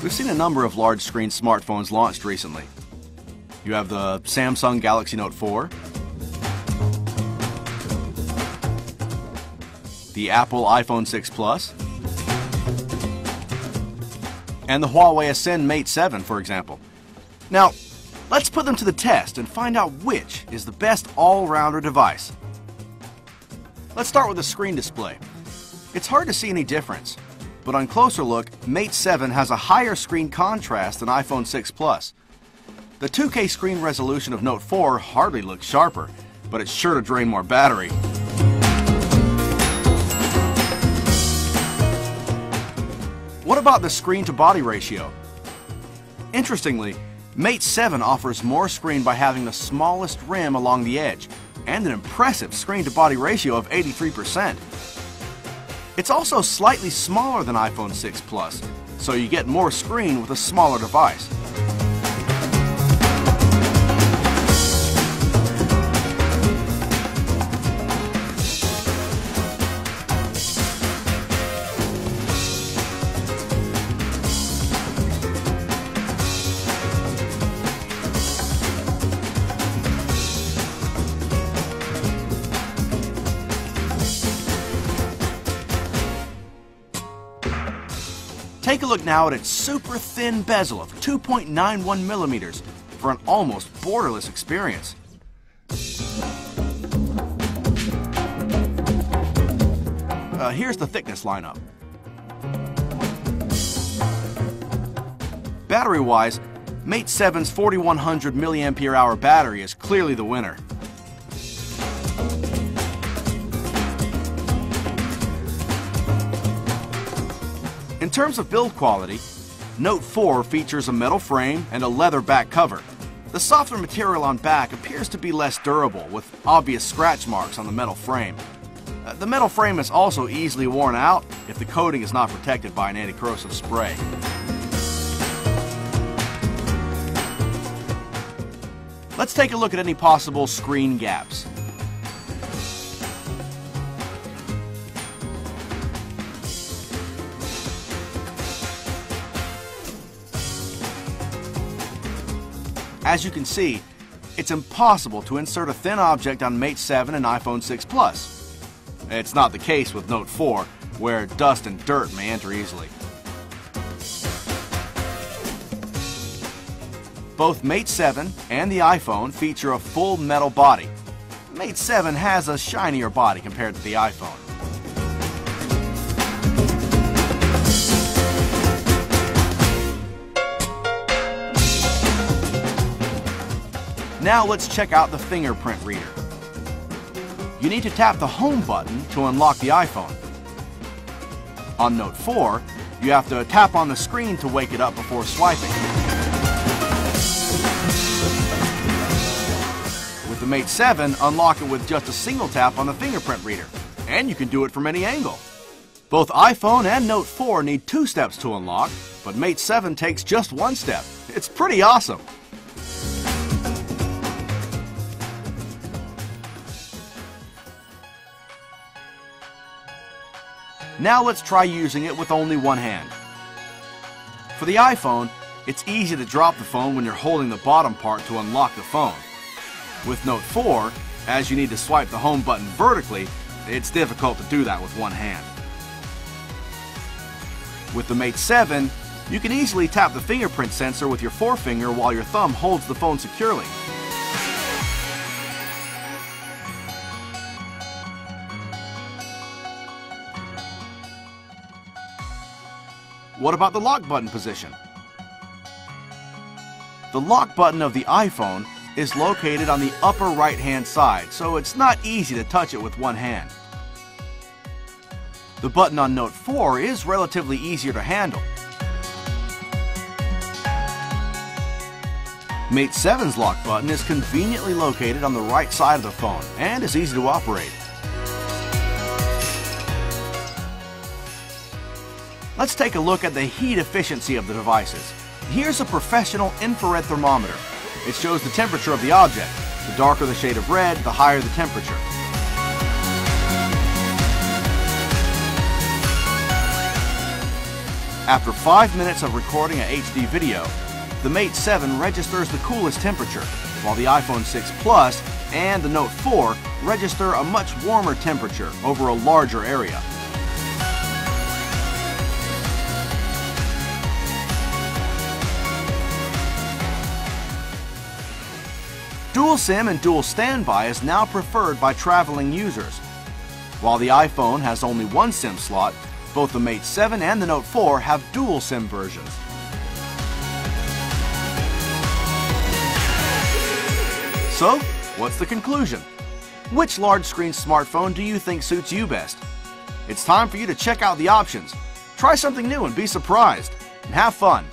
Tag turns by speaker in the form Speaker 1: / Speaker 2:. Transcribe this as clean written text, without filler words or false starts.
Speaker 1: We've seen a number of large-screen smartphones launched recently. You have the Samsung Galaxy Note 4, the Apple iPhone 6 Plus, and the Huawei Ascend Mate 7, for example. Now, let's put them to the test and find out which is the best all-rounder device. Let's start with the screen display. It's hard to see any difference, but on closer look, Mate 7 has a higher screen contrast than iPhone 6 Plus. The 2K screen resolution of Note 4 hardly looks sharper, but it's sure to drain more battery. What about the screen-to-body ratio? Interestingly, Mate 7 offers more screen by having the smallest rim along the edge and an impressive screen-to-body ratio of 83%. It's also slightly smaller than iPhone 6 Plus, so you get more screen with a smaller device. Take a look now at its super thin bezel of 2.91 millimeters for an almost borderless experience. Here's the thickness lineup. Battery-wise, Mate 7's 4100 mAh battery is clearly the winner. In terms of build quality, Note 4 features a metal frame and a leather back cover. The softer material on back appears to be less durable, with obvious scratch marks on the metal frame. The metal frame is also easily worn out if the coating is not protected by an anti-corrosive spray. Let's take a look at any possible screen gaps. As you can see, it's impossible to insert a thin object on Mate 7 and iPhone 6 Plus. It's not the case with Note 4, where dust and dirt may enter easily. Both Mate 7 and the iPhone feature a full metal body. Mate 7 has a shinier body compared to the iPhone. Now let's check out the fingerprint reader. You need to tap the home button to unlock the iPhone. On Note 4, you have to tap on the screen to wake it up before swiping. With the Mate 7, unlock it with just a single tap on the fingerprint reader, and you can do it from any angle. Both iPhone and Note 4 need 2 steps to unlock, but Mate 7 takes just 1 step. It's pretty awesome. Now let's try using it with only one hand. For the iPhone, it's easy to drop the phone when you're holding the bottom part to unlock the phone. With Note 4, as you need to swipe the home button vertically, it's difficult to do that with one hand. With the Mate 7, you can easily tap the fingerprint sensor with your forefinger while your thumb holds the phone securely. What about the lock button position? The lock button of the iPhone is located on the upper right-hand side, so it's not easy to touch it with one hand. The button on Note 4 is relatively easier to handle. Mate 7's lock button is conveniently located on the right side of the phone and is easy to operate. Let's take a look at the heat efficiency of the devices. Here's a professional infrared thermometer. It shows the temperature of the object. The darker the shade of red, the higher the temperature. After 5 minutes of recording a HD video, the Mate 7 registers the coolest temperature, while the iPhone 6 Plus and the Note 4 register a much warmer temperature over a larger area. Dual SIM and dual standby is now preferred by traveling users. While the iPhone has only one SIM slot, both the Mate 7 and the Note 4 have dual SIM versions. So, what's the conclusion? Which large-screen smartphone do you think suits you best? It's time for you to check out the options. Try something new and be surprised. And have fun!